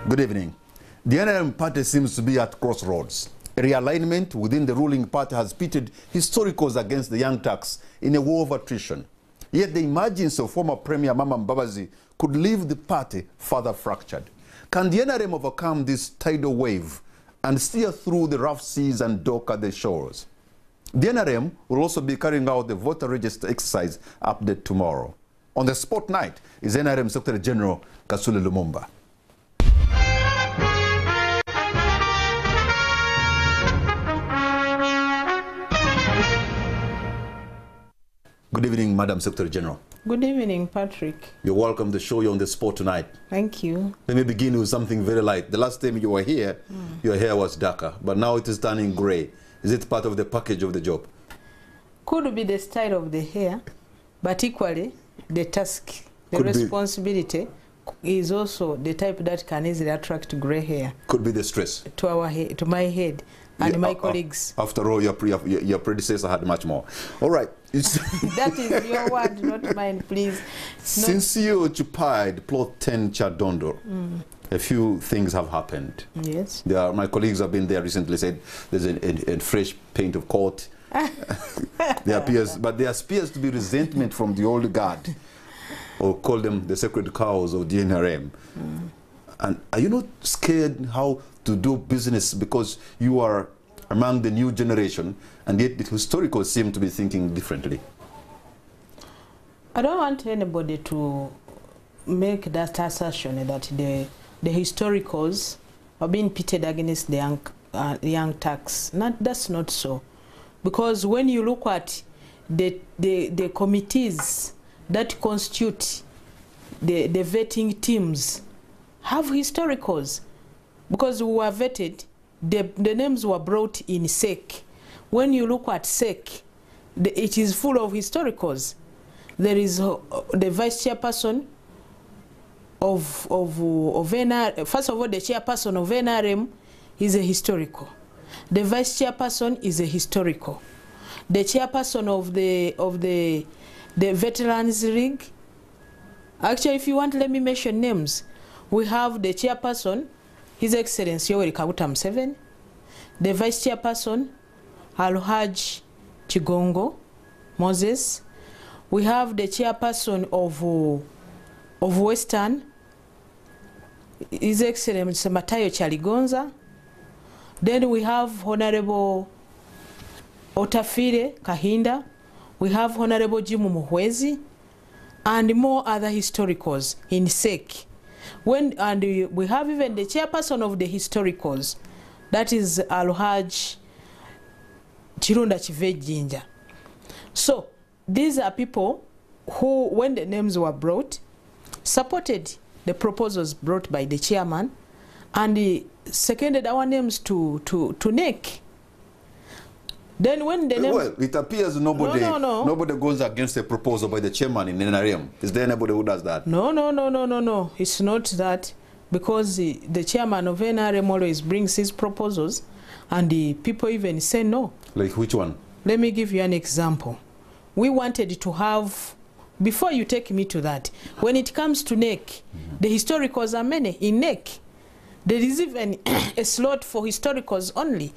Good evening. The NRM party seems to be at crossroads. A realignment within the ruling party has pitted historicals against the young turks in a war of attrition. Yet the emergence of former Premier Mama Mbabazi could leave the party further fractured. Can the NRM overcome this tidal wave and steer through the rough seas and dock at the shores? The NRM will also be carrying out the voter register exercise update tomorrow. On the spotlight is NRM Secretary General Justine Lumumba. Good evening, Madam Secretary General. Good evening, Patrick. You're welcome to the show. You're on the spot tonight. Thank you. Let me begin with something very light. The last time you were here, your hair was darker, but now it is turning gray. Is it part of the package of the job? Could be the style of the hair, but equally the task, the Could responsibility is also the type that can easily attract gray hair. Could be the stress. To our head, to my head and my colleagues. After all, your predecessor had much more. All right. That is your word, not mine, please. Since you occupied plot 10 Chadondo, a few things have happened. Yes. My colleagues have been there recently, said there's a fresh paint of coat. There appears to be resentment from the old guard, or call them the sacred cows of the NRM. And are you not scared how to do business because you are among the new generation and yet the historicals seem to be thinking differently? I don't want anybody to make that assertion that the historicals are being pitted against the young turks. That's not so. Because when you look at the committees that constitute the vetting teams have historicals. Because we were vetted, the names were brought in SEC. When you look at SEC, it is full of historicals. There is the vice chairperson of NRM. First of all, the chairperson of NRM is a historical. The vice chairperson is a historical. The chairperson of the Veterans League. Actually, if you want, let me mention names. We have the chairperson, His Excellency Yoweri Kaguta Museveni, the vice chairperson, Alhaj Chigongo Moses. We have the chairperson of Western, His Excellency Matayo Chaligonza. Then we have Honorable Otafire Kahinda. We have Honorable Jimu Muhwezi, and more other historicals in SEC. And we have even the chairperson of the historicals, that is Alhaj Chirunda Chivejinja. So these are people who, when the names were brought, supported the proposals brought by the chairman and seconded our names to NEC. Then when the well, it appears nobody goes against a proposal by the chairman in NRM. Is there anybody who does that? No. It's not that, because the chairman of NRM always brings his proposals, and the people even say no. Like which one? Let me give you an example. We wanted to have, before you take me to that, when it comes to NEC, the historicals are many in NEC. There is even a slot for historicals only,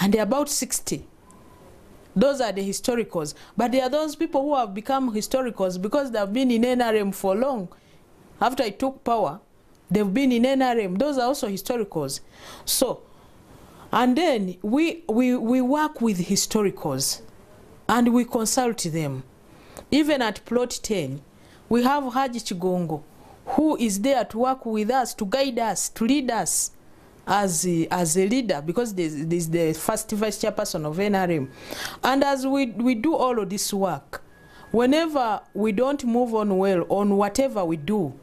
and there are about 60. Those are the historicals. But there are those people who have become historicals because they've been in NRM for long. After I took power, they've been in NRM. Those are also historicals. So, and then we work with historicals and we consult them. Even at plot 10, we have Haji Chigongo, who is there to work with us, to guide us, to lead us as a leader, because this is the first vice chairperson of NRM. And as we do all of this work, whenever we don't move on well on whatever we do,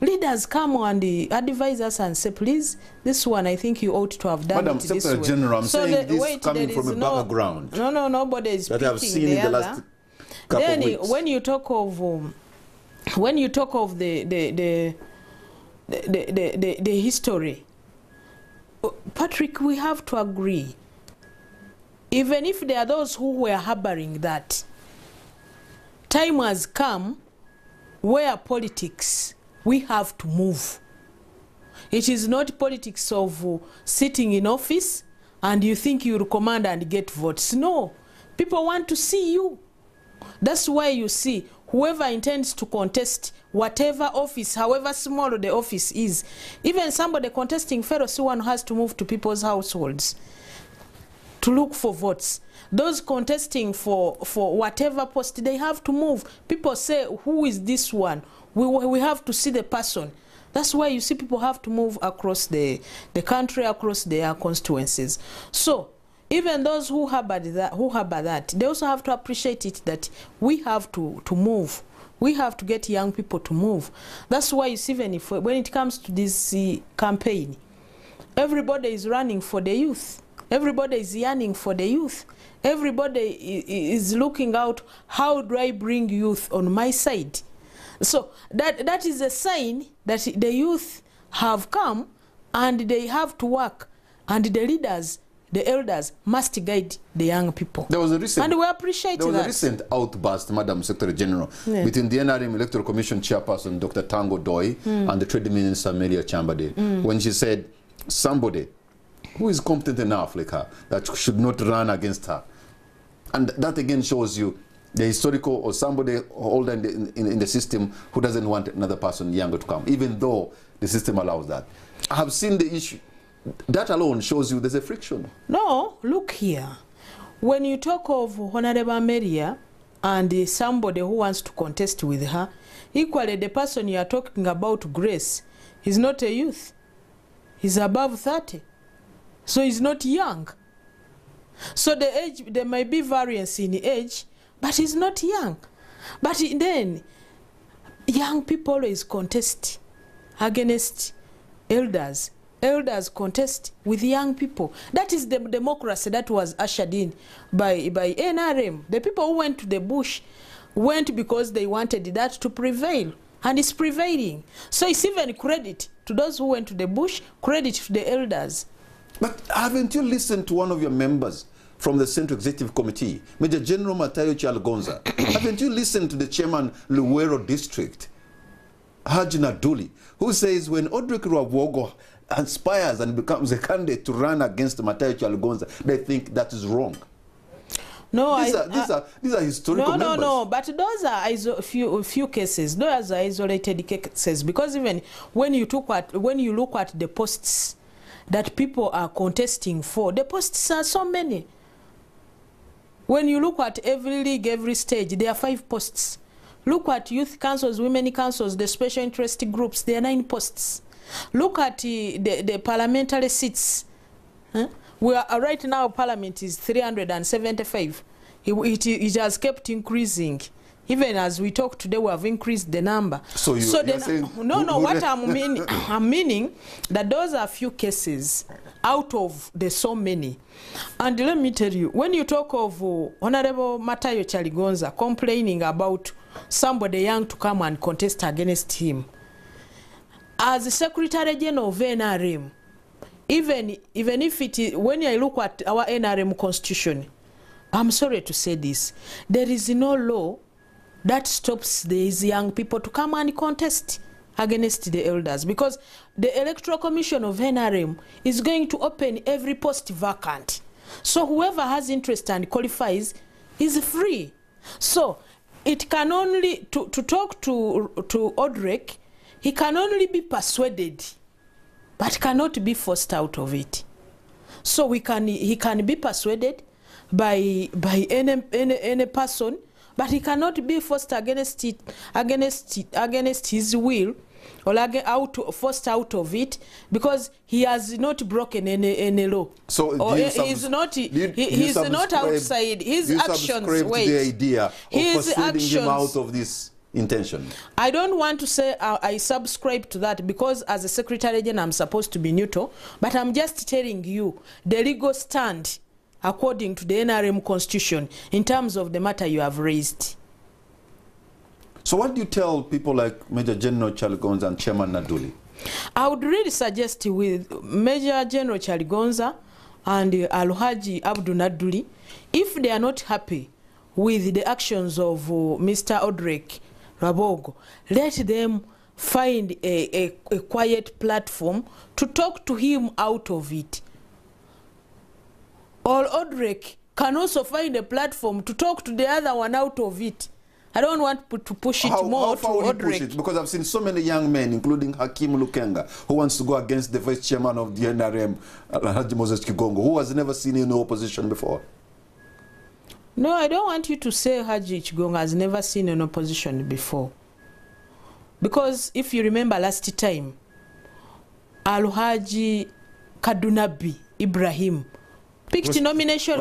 leaders come and advise us and say, please, this one I think you ought to have done Madam it this way. Secretary General, I'm saying this coming from a background nobody is that I've seen in the last couple of weeks. When you talk of the history, Patrick, we have to agree, even if there are those who were harboring that, time has come where politics, we have to move. It is not politics of sitting in office and you think you'll command and get votes. No, people want to see you. That's why you see whoever intends to contest whatever office, however small the office is, even somebody contesting fellow C1 has to move to people's households to look for votes. Those contesting for whatever post, they have to move. People say, who is this one? We have to see the person. That's why you see people have to move across the country, across their constituencies. So even those who harbor that, they also have to appreciate it, that we have to move. We have to get young people to move. That's why you see, even if, when it comes to this campaign, everybody is running for the youth. Everybody is yearning for the youth. Everybody is looking out, how do I bring youth on my side? So that is a sign that the youth have come and they have to work, and the leaders, the elders, must guide the young people. There was a recent, and we appreciate that. There was a recent outburst, Madam Secretary General, between the NRM Electoral Commission Chairperson, Dr. Tango Doi, and the Trade Minister, Maria Chambade, when she said somebody who is competent enough like her, that should not run against her. And that again shows you the historical, or somebody older in the system who doesn't want another person younger to come, even though the system allows that. I have seen the issue. That alone shows you there's a friction. No, look here. When you talk of Honorable Maria and somebody who wants to contest with her, equally the person you are talking about, Grace, he's not a youth. He's above 30. So he's not young. So the age, there might be variance in age, but he's not young. But then, young people always contest against elders. Elders contest with young people. That is the democracy that was ushered in by NRM. The people who went to the bush went because they wanted that to prevail, and it's prevailing. So it's even credit to those who went to the bush, credit to the elders. But haven't you listened to one of your members from the Central Executive Committee, Major General Matayo Chalgonza? Haven't you listened to the chairman, Luwero District, Haji Naduli, who says when Odrick Rwabogo aspires and becomes a candidate to run against Matayo Chalgonza, they think that is wrong? No, these are historical members. No, but those are few cases. Those are isolated cases, because even when you look at the posts that people are contesting for, the posts are so many. When you look at every league, every stage, there are 5 posts. Look at youth councils, women councils, the special interest groups, there are 9 posts. Look at the parliamentary seats. We are, right now, Parliament is 375. It has kept increasing. Even as we talk today, we have increased the number. So you're saying, no, what I'm meaning that those are few cases out of the so many. And let me tell you, when you talk of Honorable Matayo Chalgonza complaining about somebody young to come and contest against him, as the Secretary General of NRM, even if it is, when I look at our NRM constitution, I'm sorry to say this, there is no law that stops these young people to come and contest against the elders, because the Electoral Commission of NRM is going to open every post vacant. So whoever has interest and qualifies is free. So it can only, to talk to Odrick, he can only be persuaded, but cannot be forced out of it. So he can be persuaded by any person, but he cannot be forced against his will, or forced out of it, because he has not broken any law. So he's not outside his actions. Wait, to the idea of persuading him out of this intention? I don't want to say I subscribe to that, because as a Secretary General I'm supposed to be neutral, but I'm just telling you the legal stand according to the NRM constitution in terms of the matter you have raised. So what do you tell people like Major General Chalgonza and Chairman Naduli? I would really suggest with Major General Chalgonza and Alhaji Abdu Naduli, if they are not happy with the actions of Mr. Odrick Rwabogo, let them find a quiet platform to talk to him out of it. Or Odrek can also find a platform to talk to the other one out of it. I don't want to push it more to Odrek. Because I've seen so many young men, including Hakim Lukenga, who wants to go against the vice chairman of the NRM, Haji Moses Kigongo, who has never seen any opposition before. No, I don't want you to say Haji Chigonga has never seen an opposition before. Because if you remember last time, Al-Haji Kadunabi Ibrahim picked nomination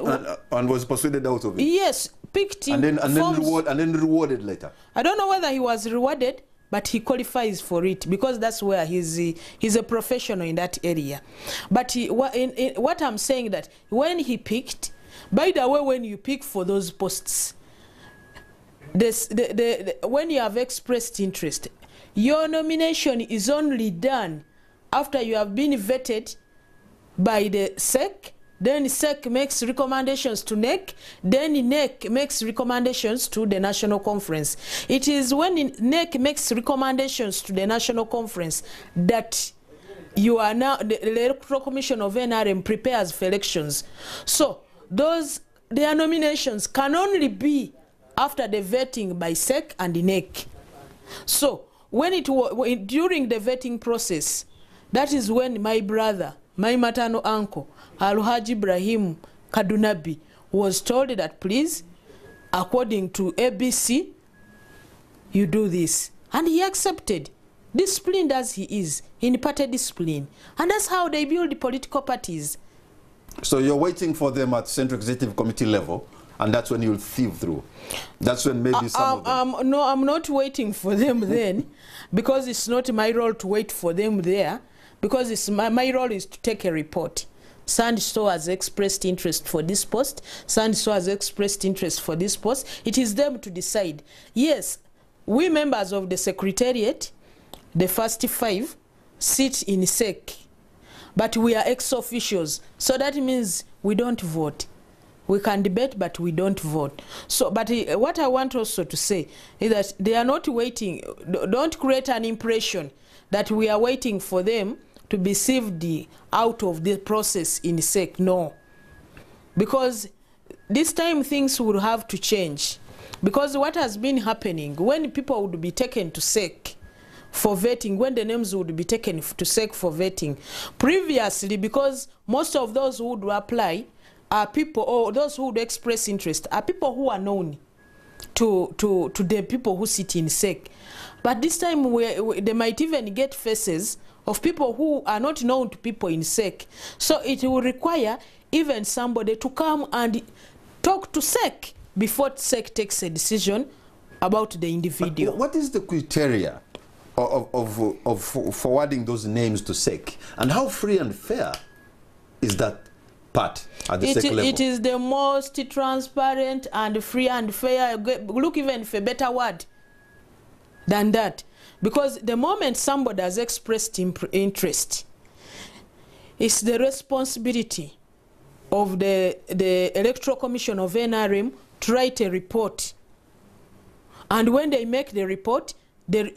and was persuaded out of it. Yes, picked in and then rewarded later. I don't know whether he was rewarded, but he qualifies for it because that's where he's a professional in that area. But what I'm saying that when he picked, by the way, when you pick for those posts, when you have expressed interest, your nomination is only done after you have been vetted by the SEC. Then SEC makes recommendations to NEC, then NEC makes recommendations to the National Conference. It is when NEC makes recommendations to the National Conference that you are now, the Electoral Commission of NRM prepares for elections. So their nominations can only be after the vetting by SEC and the NEC. So during the vetting process, that is when my brother, my maternal uncle, Al-Haji Ibrahim Kadunabi, was told that please, according to ABC, you do this. And he accepted, disciplined as he is, in party discipline. And that's how they build political parties. So you're waiting for them at Central Executive Committee level, and that's when you'll thieve through. That's when maybe some of them... No, I'm not waiting for them then, because it's not my role to wait for them there, because my role is to take a report. Sandiso has expressed interest for this post. Sandiso has expressed interest for this post. It is them to decide. Yes, we members of the Secretariat, the first 5, sit in SEC. But we are ex-officials. So that means we don't vote. We can debate, but we don't vote. So, but what I want also to say is that they are not waiting. Don't create an impression that we are waiting for them to be sieved out of the process in SEC. No. Because this time things will have to change. Because what has been happening, when people would be taken to SEC for vetting, when the names would be taken to SEC for vetting, previously, because most of those who would apply are people, or those who would express interest, are people who are known to the people who sit in SEC. But this time, they might even get faces of people who are not known to people in SEC. So it will require even somebody to come and talk to SEC before SEC takes a decision about the individual. But what is the criteria of forwarding those names to SEC? And how free and fair is that part at the SEC level? It is the most transparent and free and fair. Look even for a better word than that. Because the moment somebody has expressed interest, it's the responsibility of the Electoral Commission of NRM to write a report. And when they make the report, they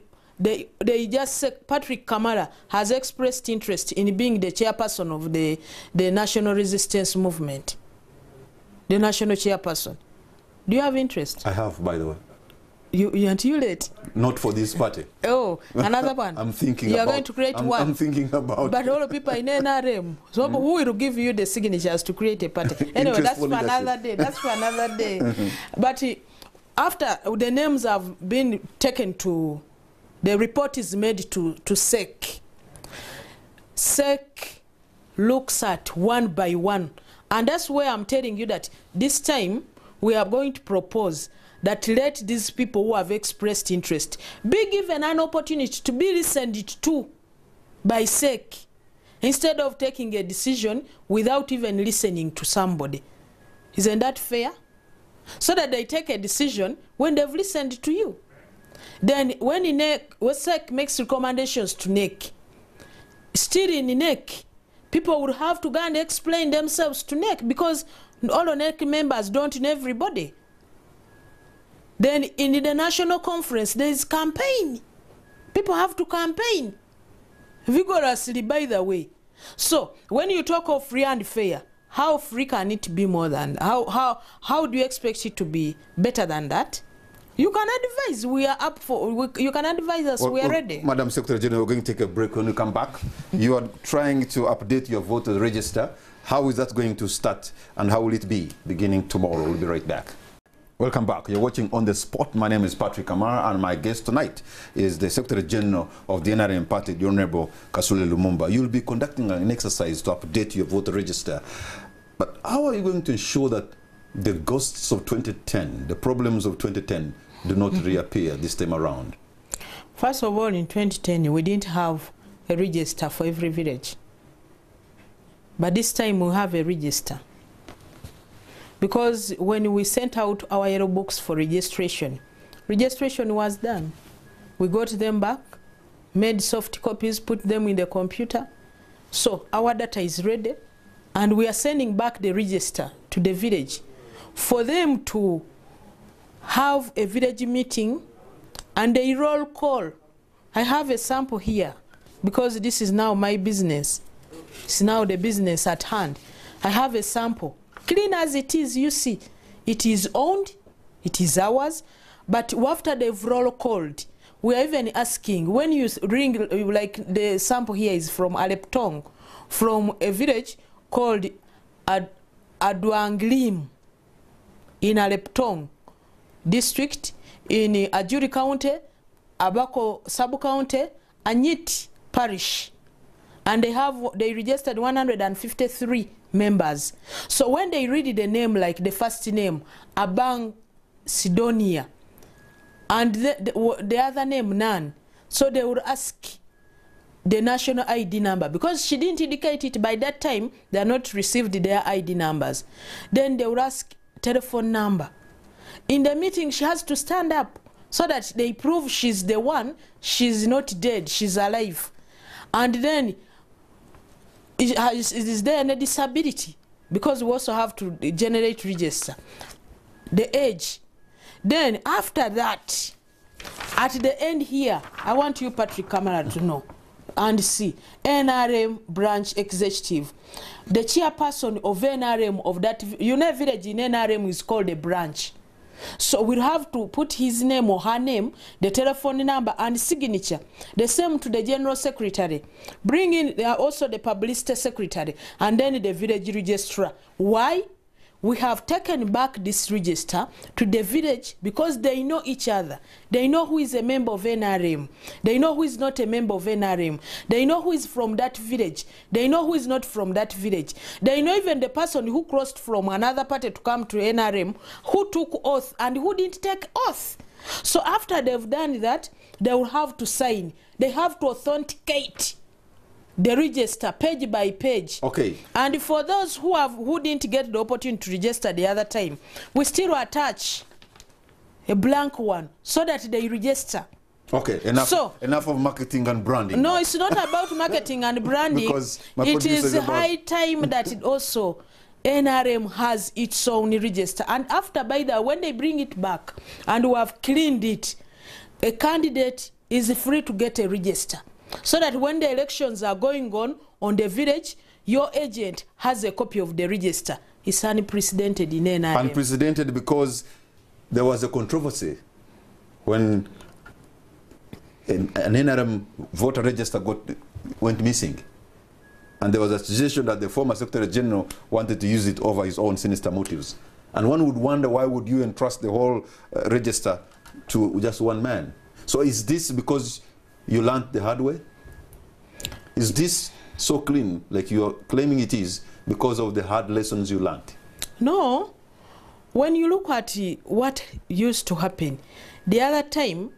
just say Patrick Kamara has expressed interest in being the chairperson of the National Resistance Movement. The national chairperson. Do you have interest? I have, by the way. You articulate? Not for this party. Oh, another one. I'm thinking you about... are going to create one. I'm thinking about... But all the people in NRM, so who will give you the signatures to create a party? Anyway, that's for another day. That's for another day. But after the names have been taken to... The report is made to SEC. SEC looks at one by one. And that's where I'm telling you that this time we are going to propose that let these people who have expressed interest be given an opportunity to be listened to by SEC, instead of taking a decision without even listening to somebody. Isn't that fair? So that they take a decision when they've listened to you. Then when SEC makes recommendations to NEC, still in NEC, people would have to go and explain themselves to NEC, because all the NEC members don't know everybody. Then in the National Conference, there is campaign. People have to campaign vigorously, by the way. So when you talk of free and fair, how free can it be more than, how do you expect it to be better than that? You can advise, we are up for, you can advise us, we are ready. Madam Secretary General, we're going to take a break. When you come back, you are trying to update your voter register. How is that going to start and how will it be beginning tomorrow? We'll be right back. Welcome back. You're watching On the Spot. My name is Patrick Amara, and my guest tonight is the Secretary General of the NRM Party, the Honorable Justine Lumumba. You'll be conducting an exercise to update your voter register. But how are you going to ensure that the ghosts of 2010, the problems of 2010, do not reappear this time around? First of all, in 2010, we didn't have a register for every village. But this time we have a register. Because when we sent out our yellow books for registration, registration was done. We got them back, made soft copies, put them in the computer. So our data is ready, and we are sending back the register to the village for them to have a village meeting and a roll call. I have a sample here because this is now my business. It's now the business at hand. I have a sample. Clean as it is, you see, it is owned, it is ours, but after they've roll called, we are even asking, when you ring, like the sample here is from Aleptong, from a village called Adwanglim in Aleptong district, in Ajuri County, Abako Sub-County, Anyit Parish. And they registered 153 members. So when they read the name, like the first name, Abang Sidonia, and the other name, Nan, so they would ask the national ID number. Because she didn't indicate it by that time, they are not received their ID numbers. Then they would ask telephone number. In the meeting, she has to stand up so that they prove she's the one, she's not dead, she's alive. And then, is there any disability? Because we also have to generate register. The age. Then after that, at the end here, I want you, Patrick Kamara, to know and see NRM branch executive. The chairperson of NRM of that, you know, village in NRM is called a branch. So we'll have to put his name or her name, the telephone number and signature. The same to the general secretary. Bring in also the publicity secretary and then the village registrar. Why? We have taken back this register to the village because they know each other. They know who is a member of NRM. They know who is not a member of NRM. They know who is from that village. They know who is not from that village. They know even the person who crossed from another party to come to NRM, who took oath and who didn't take oath. So after they've done that, they will have to sign. They have to authenticate the register page by page. Okay. And for those who didn't get the opportunity to register the other time, we still attach a blank one so that they register. Okay, enough of marketing and branding. No, it's not about marketing and branding. Because it is high time that it also NRM has its own register. And after, by the when they bring it back and we have cleaned it, a candidate is free to get a register. So that when the elections are going on the village, your agent has a copy of the register. It's unprecedented in NRM. Unprecedented because there was a controversy when an NRM voter register went missing. And there was a suggestion that the former Secretary General wanted to use it over his own sinister motives. And one would wonder, why would you entrust the whole register to just one man? So is this because you learned the hard way? Is this so clean, like you're claiming it is, because of the hard lessons you learned? No. When you look at what used to happen, the other time,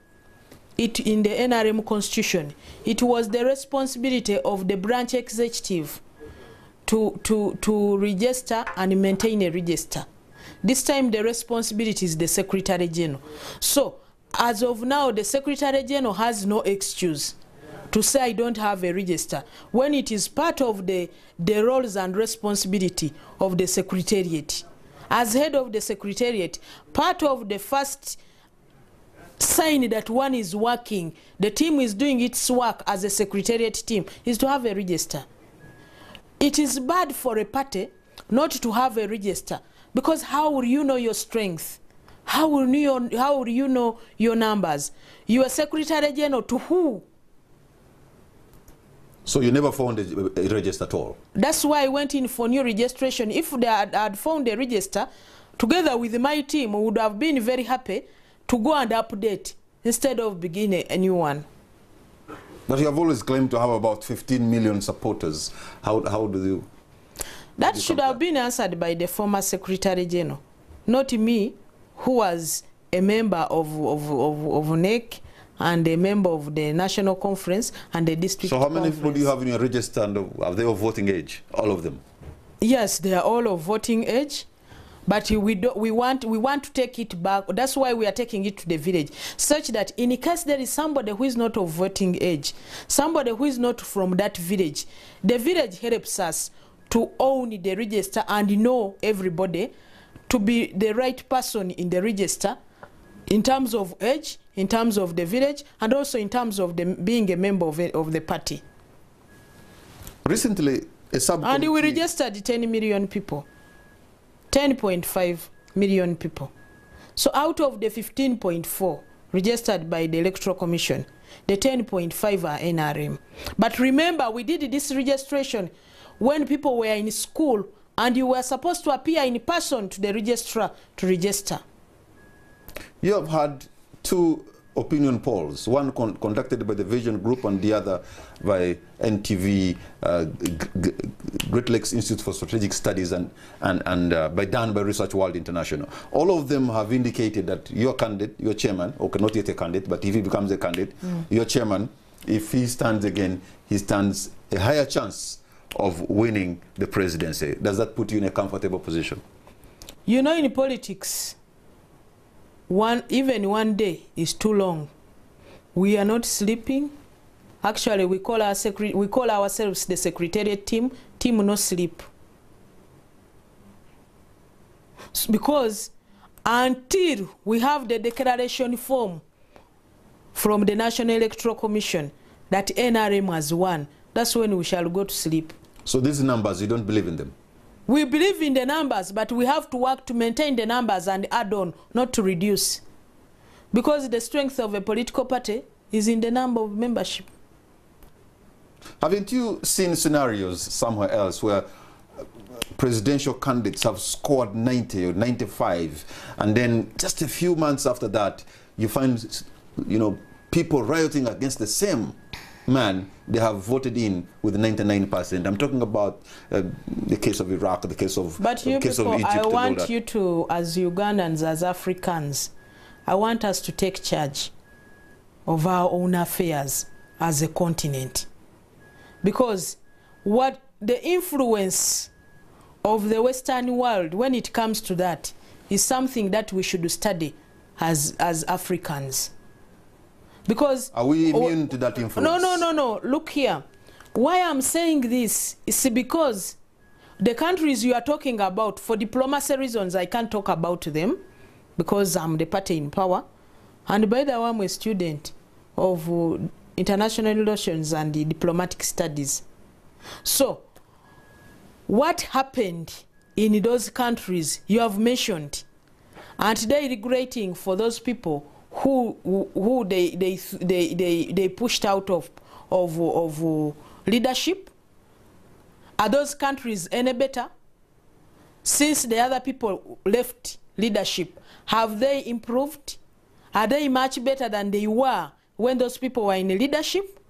in the NRM constitution, it was the responsibility of the branch executive to register and maintain a register. This time, the responsibility is the Secretary General. So, as of now, the Secretary General has no excuse to say I don't have a register when it is part of the roles and responsibility of the Secretariat. As head of the Secretariat, part of the first sign that one is working, the team is doing its work as a secretariat team, is to have a register. It is bad for a party not to have a register, because how will you know your strength? How will you know your numbers? You are Secretary General to who? So you never found a register at all? That's why I went in for new registration. If they had found a register, together with my team, we would have been very happy to go and update instead of beginning a new one. But you have always claimed to have about 15 million supporters. How do you... That should have been answered by the former Secretary General, not me, who was a member of NEC and a member of the National Conference and the District So how many Conference. people do you have in your register, and are they of voting age, all of them? Yes, they are all of voting age, but we want to take it back. That's why we are taking it to the village, such that in case there is somebody who is not of voting age, somebody who is not from that village, the village helps us to own the register and know everybody to be the right person in the register, in terms of age, in terms of the village, and also in terms of being a member of the party. Recently, a subcommittee... And we registered 10 million people, 10.5 million people. So out of the 15.4 registered by the Electoral Commission, the 10.5 are NRM. But remember, we did this registration when people were in school and you were supposed to appear in person to the registrar to register. You have had two opinion polls, one conducted by the Vision Group and the other by NTV, Great Lakes Institute for Strategic Studies, and done by Research World International. All of them have indicated that your candidate, your chairman, okay, not yet a candidate, but if he becomes a candidate, your chairman, if he stands again, he stands a higher chance of winning the presidency. Does that put you in a comfortable position? You know, in politics, even one day is too long. We are not sleeping. Actually, we call ourselves the secretariat team no sleep. Because until we have the declaration form from the National Electoral Commission that NRM has won, that's when we shall go to sleep. So these numbers, you don't believe in them? We believe in the numbers, but we have to work to maintain the numbers and add on, not to reduce. Because the strength of a political party is in the number of membership. Haven't you seen scenarios somewhere else where presidential candidates have scored 90 or 95, and then just a few months after that, you find, you know, people rioting against the same man they have voted in with 99%. I'm talking about the case of Iraq, the case of, but you case people, of Egypt. I want you to, as Ugandans, as Africans, I want us to take charge of our own affairs as a continent. Because what the influence of the Western world when it comes to that is something that we should study as Africans. Because are we immune to that influence? No. Look here. Why I'm saying this is because the countries you are talking about, for diplomacy reasons, I can't talk about them because I'm the party in power. And by the way, I'm a student of international relations and diplomatic studies. So, what happened in those countries you have mentioned, and they regretting for those people who they pushed out of leadership? Are those countries any better since the other people left leadership? Have they improved? Are they much better than they were when those people were in leadership?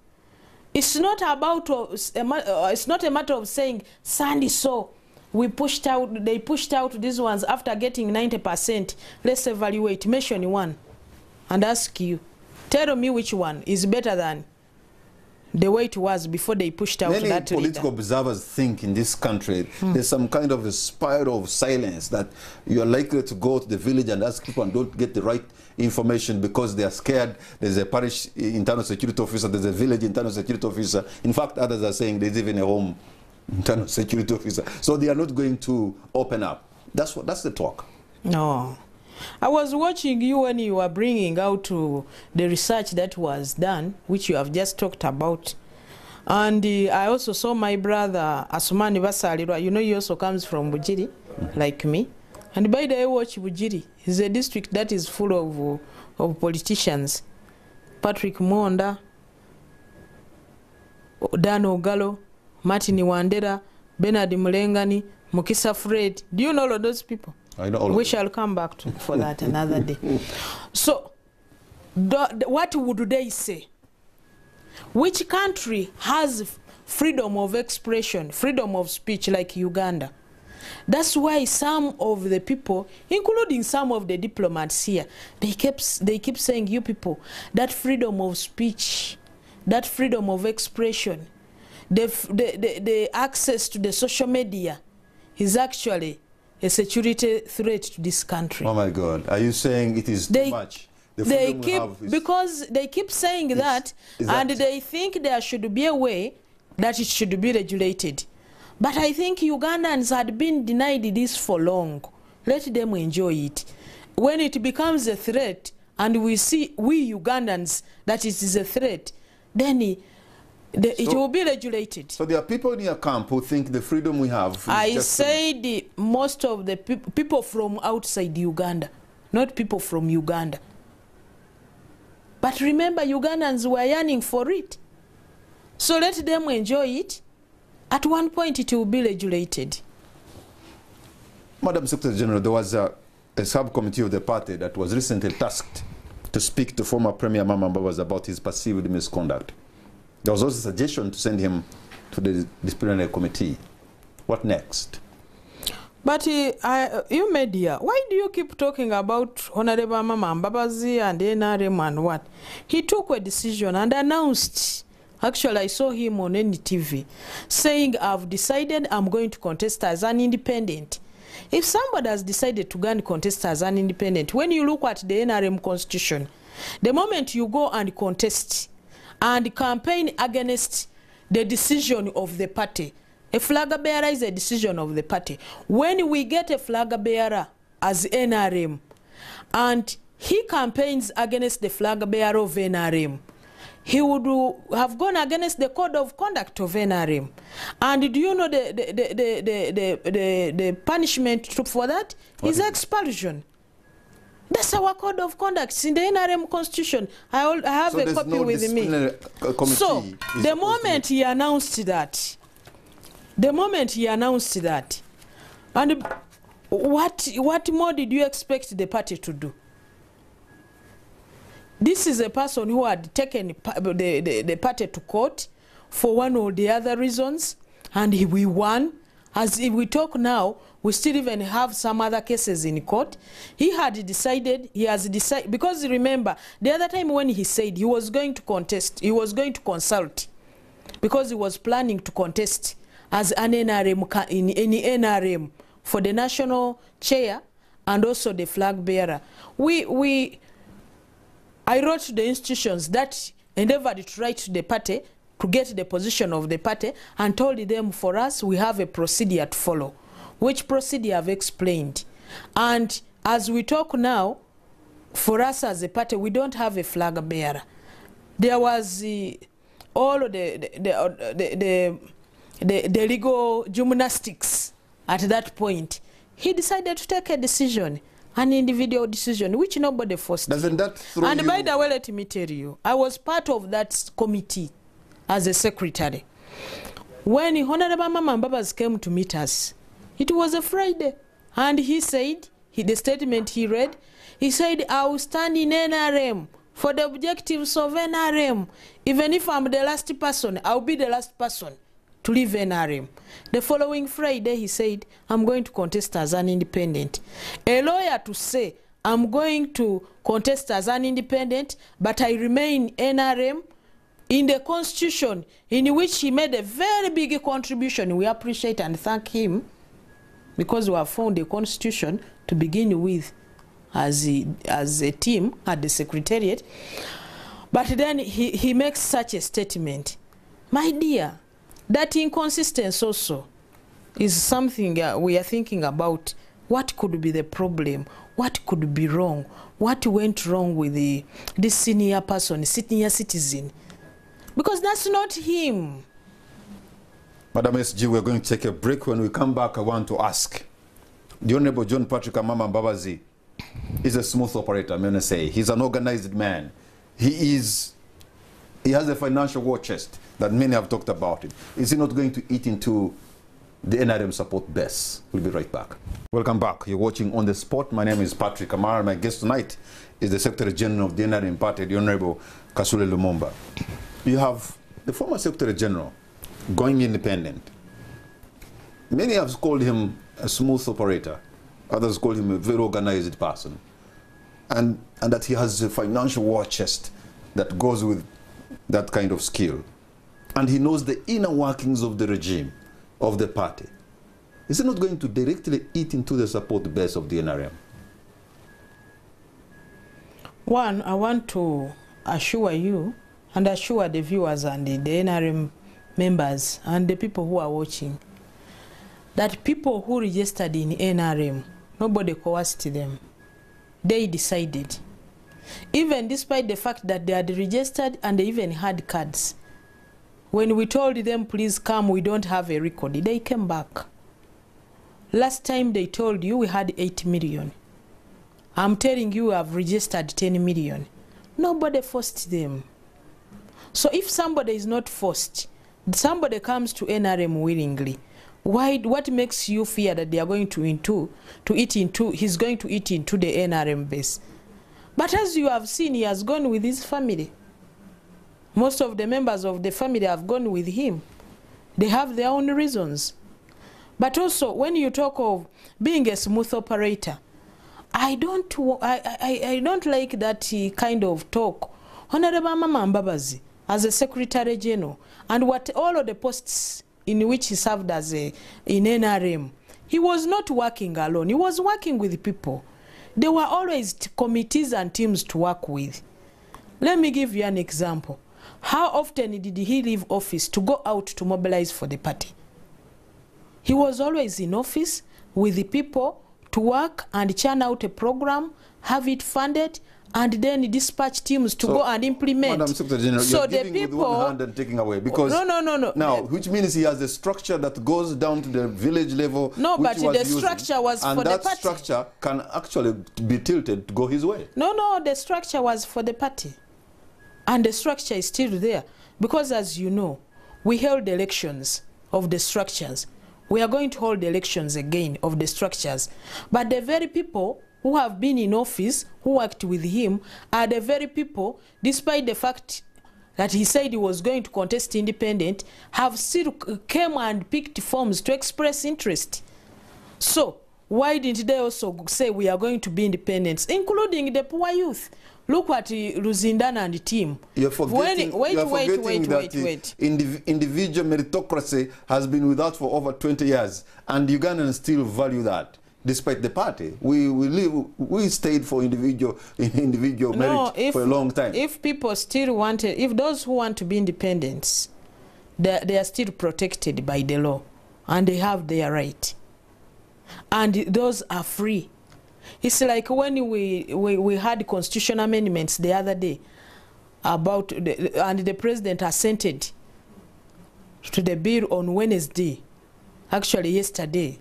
It's not about it's not a matter of saying Sandy so they pushed out these ones after getting 90%. Let's evaluate. Mention one and ask you, tell me which one is better than the way it was before they pushed out that leader. Many political observers think in this country there's some kind of a spiral of silence, that you are likely to go to the village and ask people and don't get the right information because they are scared. There's a parish internal security officer, there's a village internal security officer. In fact, others are saying there's even a home internal security officer. So they are not going to open up. That's the talk. No. I was watching you when you were bringing out the research that was done, which you have just talked about. And I also saw my brother, Asumani Basalirwa. You know, he also comes from Bujiri, like me. And by the way, watch Bujiri. It's a district that is full of politicians. Patrick Monda, Dan Ogalo, Martin Wandera, Bernard Mulengani, Mukisa Fred. Do you know all of those people? I know all of them. We shall come back for that another day. So, what would they say? Which country has freedom of expression, freedom of speech like Uganda? That's why some of the people, including some of the diplomats here, they keep saying, you people, that freedom of speech, that freedom of expression, the access to the social media is actually a security threat to this country. Oh my God, are you saying it is too much? Because they keep saying that, and they think there should be a way that it should be regulated. But I think Ugandans had been denied this for long. Let them enjoy it. When it becomes a threat, and we see, we Ugandans, that it is a threat, then it will be regulated. So there are people in your camp who think the freedom we have... I said most of the people from outside Uganda, not people from Uganda. But remember, Ugandans were yearning for it. So let them enjoy it. At one point, it will be regulated. Madam Secretary General, there was a subcommittee of the party that was recently tasked to speak to former Premier Mama Mbabazi about his perceived misconduct. There was also a suggestion to send him to the disciplinary committee. What next? But you media, why do you keep talking about Honorable Mama Mbabazi and NRM and what? He took a decision and announced, actually I saw him on NTV, saying, I've decided I'm going to contest as an independent. If somebody has decided to go and contest as an independent, when you look at the NRM constitution, the moment you go and contest and campaign against the decision of the party, a flag bearer is a decision of the party. When we get a flag bearer as NRM and he campaigns against the flag bearer of NRM, he would have gone against the code of conduct of NRM. And do you know the punishment for that? Is expulsion. That's our code of conduct. It's in the NRM constitution. I have a copy with me. So the moment he announced that, and what more did you expect the party to do? This is a person who had taken the party to court for one or the other reasons, and we won. As if we talk now, we still even have some other cases in court. He has decided, because remember, the other time when he said he was going to contest, he was going to consult, because he was planning to contest as an NRM, in any NRM, for the national chair and also the flag bearer. I wrote to the institutions that endeavored to write to the party to get the position of the party and told them, for us, we have a procedure to follow, which procedure I've explained. And as we talk now, for us as a party, we don't have a flag bearer. There was all the legal gymnastics at that point. He decided to take a decision, an individual decision, which nobody forced. Doesn't that throw And by the way, let me tell you, I was part of that committee as a secretary. When Honorable Mama Mbabazi came to meet us, it was a Friday, and he said, the statement he read, he said, I will stand in NRM for the objectives of NRM. Even if I'm the last person, I'll be the last person to leave NRM. The following Friday, he said, I'm going to contest as an independent. A lawyer to say, I'm going to contest as an independent, but I remain NRM, in the constitution, in which he made a very big contribution. We appreciate and thank him, because we have found a constitution to begin with as a team at the secretariat. But then he makes such a statement. My dear, that inconsistency also is something we are thinking about. what could be the problem, what could be wrong, what went wrong with this senior person, senior citizen. Because that's not him. Madam SG, we're going to take a break. When we come back, I want to ask. The Honorable John Patrick Amama Mbabazi is a smooth operator, I'm going to say. He's an organized man. He has a financial war chest that many have talked about it. Is he not going to eat into the NRM support base? We'll be right back. Welcome back. You're watching On the Spot. My name is Patrick Amara. My guest tonight is the Secretary General of the NRM Party, the Honorable Justine Lumumba. You have the former Secretary General going independent. Many have called him a smooth operator. Others call him a very organized person. And that he has a financial war chest that goes with that kind of skill. And he knows the inner workings of the regime, of the party. Is he not going to directly eat into the support base of the NRM? One, I want to assure you and assure the viewers and the NRM members and the people who are watching that people who registered in NRM, nobody coerced them. They decided. Even despite the fact that they had registered and they even had cards. When we told them, please come, we don't have a record, they came back. Last time they told you we had 8 million. I'm telling you I've registered 10 million. Nobody forced them. So if somebody is not forced, somebody comes to NRM willingly, what makes you fear that they are going he's going to eat into the NRM base? But as you have seen, he has gone with his family. Most of the members of the family have gone with him. They have their own reasons. But also, when you talk of being a smooth operator, I don't like that kind of talk. Honorable Mama Mbabazi, as a Secretary General, and all of the posts in which he served as in NRM, he was not working alone. He was working with people. There were always committees and teams to work with. Let me give you an example. How often did he leave office to go out to mobilize for the party? He was always in office with the people to work and churn out a program, have it funded, and then dispatch teams to go and implement. Madam Secretary General, so you're the giving people, with one hand and taking away. Because no. Now, which means he has a structure that goes down to the village level. No, but the structure was for the party. And that structure can actually be tilted to go his way. No, the structure was for the party. And the structure is still there. Because as you know, we held elections of the structures. We are going to hold elections again of the structures. But the very people who have been in office, who worked with him, are the very people, despite the fact that he said he was going to contest independent, have still came and picked forms to express interest. So, why didn't they also say we are going to be independent, including the poor youth? Look at Ruzindana and the team. You're forgetting, wait. Individual meritocracy has been with us for over 20 years, and Ugandans still value that. Despite the party, we stayed for individual merit for a long time. If people still wanted, if those who want to be independent, they are still protected by the law, and they have their right, and those are free. It's like when we had constitutional amendments the other day about and the president assented to the bill on Wednesday, actually yesterday.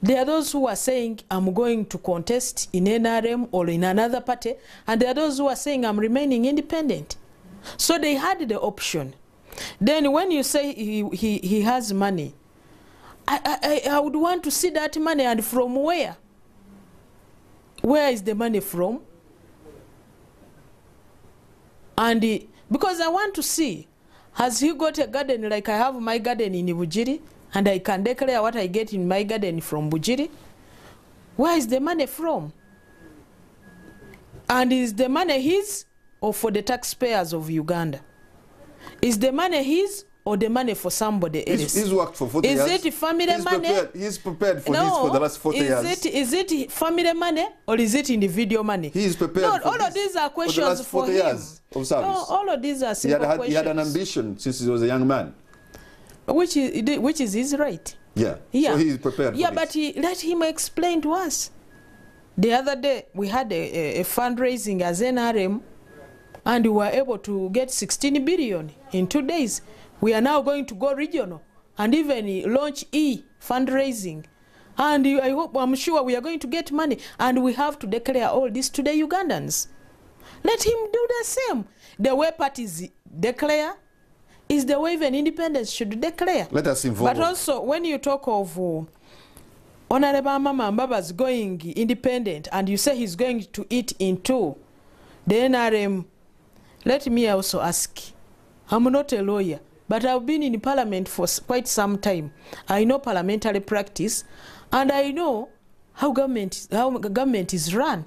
There are those who are saying, I'm going to contest in NRM or in another party, and there are those who are saying, I'm remaining independent. So they had the option. Then when you say he has money, I would want to see that money, and from where? Where is the money from? And because I want to see, has he got a garden like I have my garden in Bujiri, and I can declare what I get in my garden from Bujiri? Where is the money from? And is the money his or for the taxpayers of Uganda? Is the money his or the money for somebody else? He's worked for 40 years. Is it family money? He's prepared for this for the last 40 years. Is it family money or is it individual money? He is prepared all of these are questions for the last 40 years of service. No, all of these are simple questions. He had an ambition since he was a young man. Which is his right. Yeah. Yeah. So he's prepared. Yeah, for but this. let him explain to us. The other day we had a fundraising as NRM, and we were able to get 16 billion in 2 days. We are now going to go regional and even launch fundraising. And I'm sure we are going to get money, and we have to declare all this to the Ugandans. Let him do the same. The way parties declare is the way even independents should declare. Let us involve. But also, when you talk of Honorable Mama Mbaba's going independent, and you say he's going to eat in two, the NRM, let me also ask. I'm not a lawyer, but I've been in parliament for quite some time. I know parliamentary practice, and I know how government is run.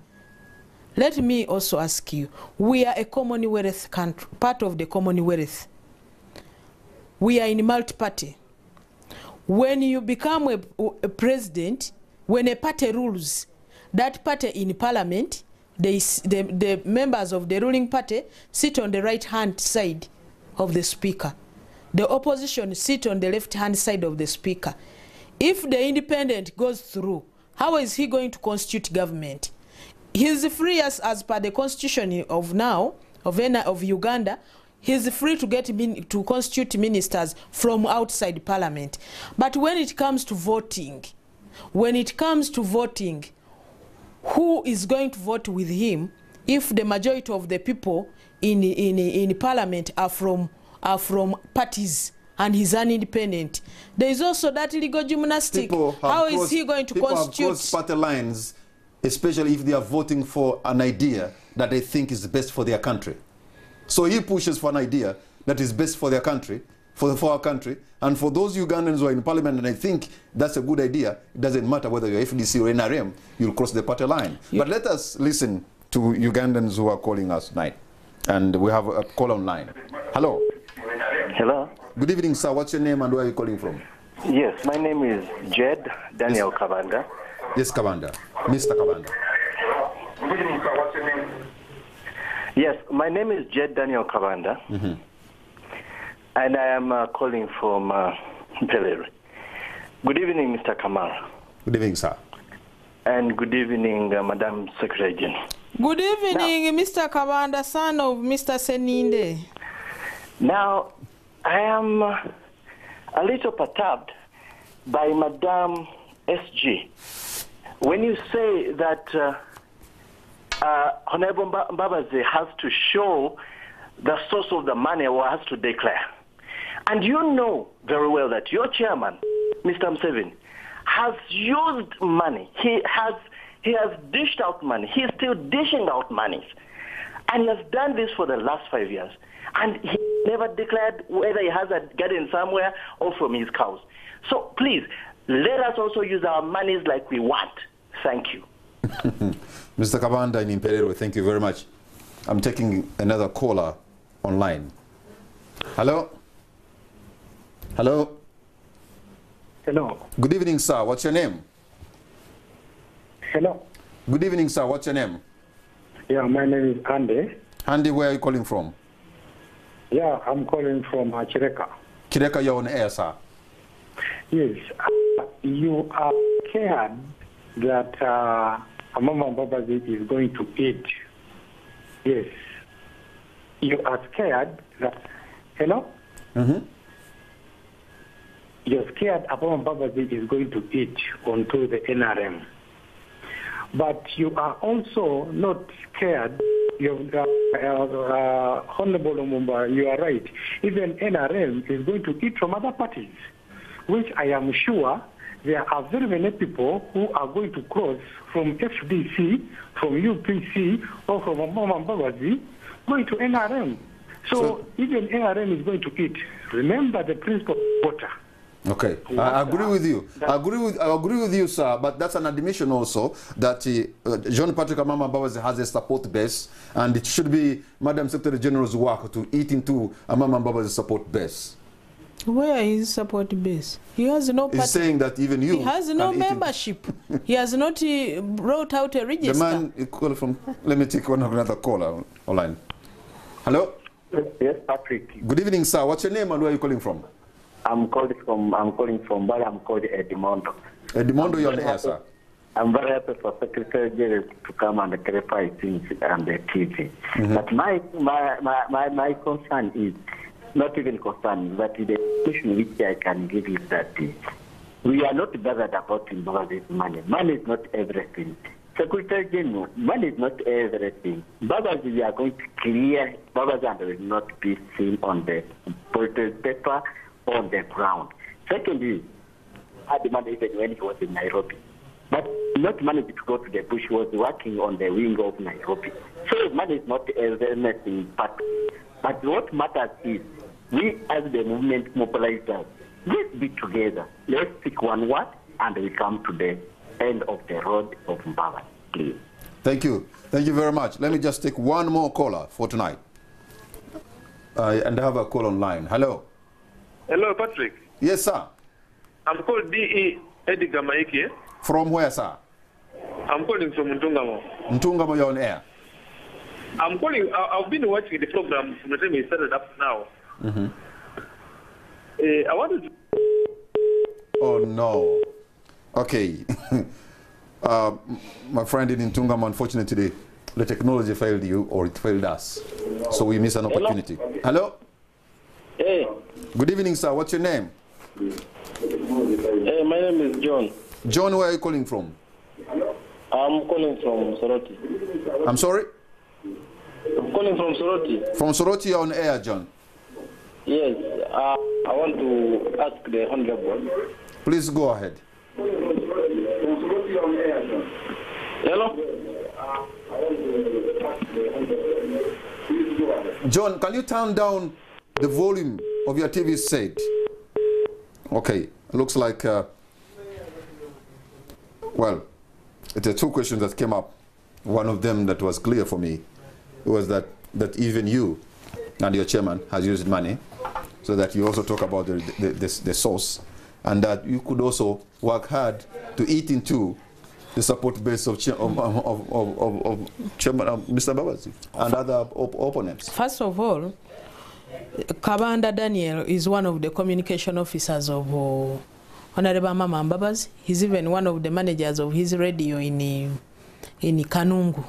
Let me also ask you, we are a Commonwealth country, part of the Commonwealth. We are in multi-party. When you become a president, when a party rules, that party in parliament, the members of the ruling party sit on the right-hand side of the speaker. The opposition sit on the left-hand side of the speaker. If the independent goes through, how is he going to constitute government? He's free as per the constitution of now, of Uganda. He's free to to constitute ministers from outside parliament. But when it comes to voting, who is going to vote with him if the majority of the people in parliament are from parties and he's an independent? There is also that legal gymnastic. How is he going to constitute? People have crossed party lines, especially if they are voting for an idea that they think is best for their country. So he pushes for an idea that is best for their country, for our country, and for those Ugandans who are in parliament, and I think that's a good idea. It doesn't matter whether you're FDC or NRM, you'll cross the party line. Yeah. But let us listen to Ugandans who are calling us tonight. And we have a call online. Hello. Hello. Good evening, sir. What's your name and where are you calling from? Yes, my name is Jed Daniel Kabanda. Yes, Kabanda. Mr. Kabanda. Good evening, sir. What's your name? Yes, my name is Jed Daniel Kabanda. Mm-hmm. And I am calling from Pelere. Good evening, Mr. Kamara. Good evening, sir. And good evening, Madam Secretary General. Good evening, now, Mr. Kabanda, son of Mr. Seninde. Now, I am a little perturbed by Madam SG. When you say that Honorable Mbabazi has to show the source of the money or has to declare. And you know very well that your chairman, Mr. Museveni, has used money. He has dished out money. He is still dishing out money. And he has done this for the last 5 years. And he never declared whether he has a garden somewhere or from his cows. So please, let us also use our monies like we want. Thank you. Mr. Kabanda in Imperero, thank you very much. I'm taking another caller online. Hello? Hello? Hello. Good evening, sir. What's your name? Hello. Good evening, sir. What's your name? Yeah, my name is Andy. Andy, where are you calling from? Yeah, I'm calling from Chireka. Chireka, you're on air, sir. Yes. You are scared that Mama Mbabazi is going to eat. Yes. You are scared that... Hello? Mm-hmm. You're scared Mama Mbabazi is going to eat onto the NRM. But you are also not scared. Honorable Lumumba, you are right. Even NRM is going to eat from other parties, which I am sure there are very many people who are going to cross from FDC, from UPC, or from Mama Mbabazi, going to NRM. So even NRM is going to eat. Remember the principle of water. Okay, I agree with you. I agree with you, sir. But that's an admission also that John Patrick Amama Mbabazi has a support base, and it should be Madam Secretary General's work to eat into Amama Mbabazi's support base. Where is support base? He has no party. He's saying that even you. He has no membership. He has not brought out a register. The man is calling from. Let me take another caller online. Hello. Yes, Patrick. Good evening, sir. What's your name and where are you calling from? I'm calling from but I'm called Edmondo. Edmondo, you're on air, sir. I'm very happy for Secretary General to come and clarify things on the TV. But my concern is, not even concern, but the question which I can give is that we are not bothered about Mbabazi's money. Money is not everything. Secretary General, money is not everything. Mbabazi, we are going to clear Mbabazi will not be seen on the paper on the ground. Secondly, had the money even when he was in Nairobi. But not managed to go to the bush, was working on the wing of Nairobi. So money is not anything, but what matters is we as the movement mobilizers, let's be together. Let's pick one word and we come to the end of the road of Mbabazi, please. Thank you. Thank you very much. Let me just take one more caller for tonight. And I have a call online. Hello. Hello, Patrick. Yes, sir. I'm called D.E. Edgar Maiki. From where, sir? I'm calling from Ntungamo. Ntungamo, you're on air. I'm calling, I've been watching the program from the time it started up now. I wanted to... Oh, no. Okay. My friend in Ntungamo, unfortunately, the technology failed you or it failed us. So we missed an opportunity. Hello? Hey. Good evening, sir. What's your name? Hey, my name is John. John, where are you calling from? I'm calling from Soroti. I'm sorry? I'm calling from Soroti. From Soroti, you're on air, John. Yes, I want to ask the Honorable. Please go ahead. Hello? John, can you turn down the volume of your TV set? Okay, looks like... well, there are two questions that came up. One of them that was clear for me was that even you and your chairman has used money, so that you also talk about the source, and that you could also work hard to eat into the support base of Chairman Mr. Mbabazi and other opponents. First of all, Kabanda Daniel is one of the communication officers of Honorable Mama Mbabazi. He's even one of the managers of his radio in Kanungu.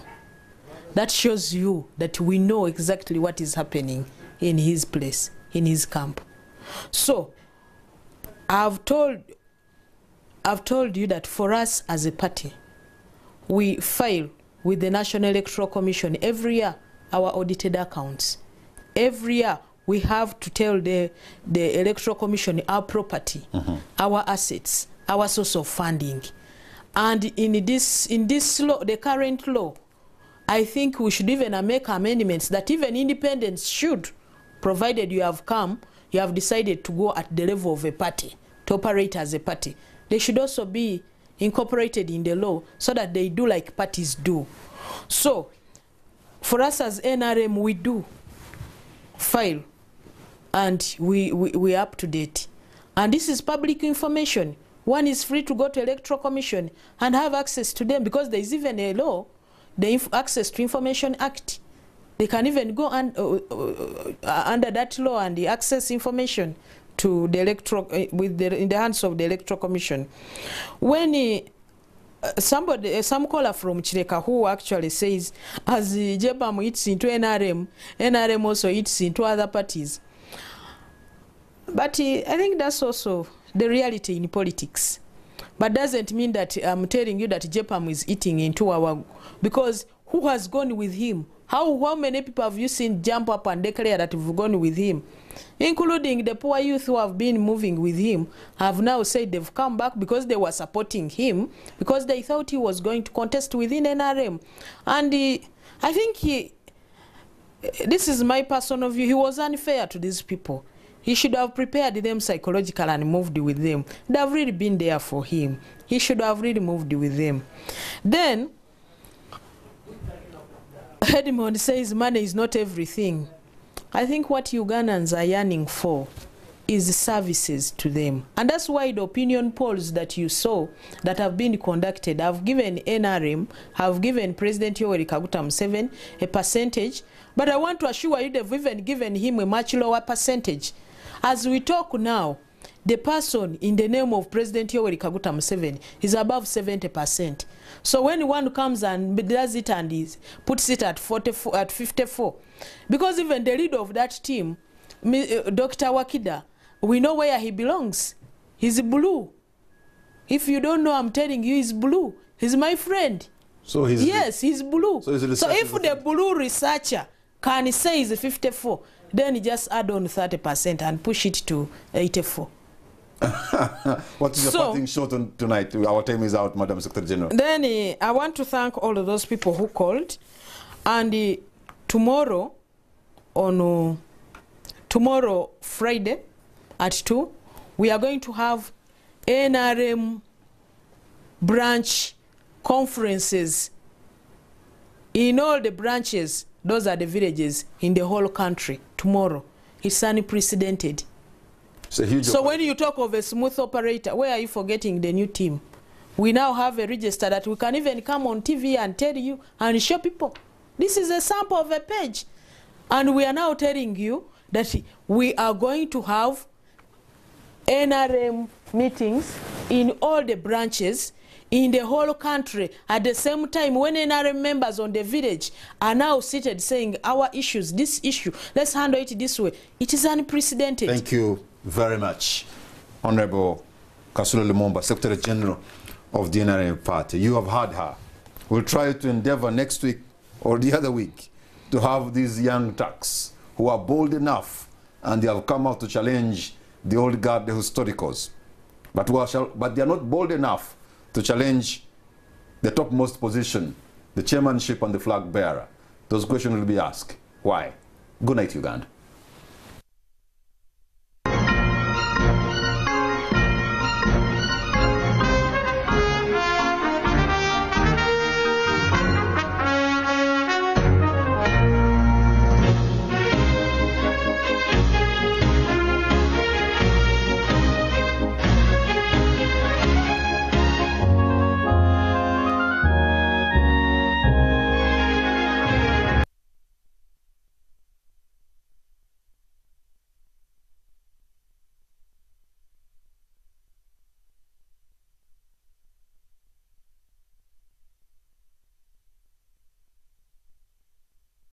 That shows you that we know exactly what is happening in his place, in his camp. So, I've told you that for us as a party, we file with the National Electoral Commission every year our audited accounts. Every year we have to tell the Electoral Commission our property, our assets, our source of funding. And in this law, the current law, I think we should even make amendments that even independents should, provided you have decided to go at the level of a party, to operate as a party. They should also be incorporated in the law so that they do like parties do. So, for us as NRM, we do file and we are up to date. And this is public information. One is free to go to Electoral Commission and have access to them because there is even a law, the Access to Information Act. They can even go under that law and access information to the electoral in the hands of the Electoral Commission. When some caller from Chireka who actually says, as JPAM eats into NRM, NRM also eats into other parties. But I think that's also the reality in politics. But doesn't mean that I'm telling you that JPAM is eating into our... Because who has gone with him? How many people have you seen jump up and declare that we've gone with him? Including the poor youth who have been moving with him, have now said they've come back because they were supporting him, because they thought he was going to contest within NRM. And I think this is my personal view, he was unfair to these people. He should have prepared them psychologically and moved with them. They have really been there for him. He should have really moved with them. Then, Edmond says money is not everything. I think what Ugandans are yearning for is services to them. And that's why the opinion polls that you saw that have been conducted have given NRM, have given President Yoweri Kaguta Museveni a percentage, but I want to assure you they've even given him a much lower percentage. As we talk now, the person in the name of President Yoweri Kaguta Museveni is above 70%. So when one comes and does it and puts it at 54, because even the leader of that team, Dr. Wakida, we know where he belongs. He's blue. If you don't know, I'm telling you, he's blue. He's my friend. So he's he's blue. So if the blue researcher can say he's 54, then he just add on 30% and push it to 84. What is your parting shot on tonight? Our time is out, Madam Secretary General. Then I want to thank all of those people who called. And tomorrow, tomorrow, Friday, at 2, we are going to have NRM branch conferences in all the branches. Those are the villages in the whole country tomorrow. It's unprecedented. It's a huge so when you talk of a smooth operator, where are you forgetting the new team? We now have a register that we can even come on TV and tell you and show people. This is a sample of a page. And we are now telling you that we are going to have NRM meetings in all the branches in the whole country at the same time, when NRM members on the village are now seated saying our issues, this issue, let's handle it this way. It is unprecedented. Thank you very much, Honorable Justine Lumumba, Secretary General of the NRM Party. You have heard her. We'll try to endeavor next week or the other week to have these young Turks who are bold enough and they have come out to challenge the old guard, the historicals. But they are not bold enough to challenge the topmost position, the chairmanship and the flag bearer. Those questions will be asked. Why? Good night, Uganda.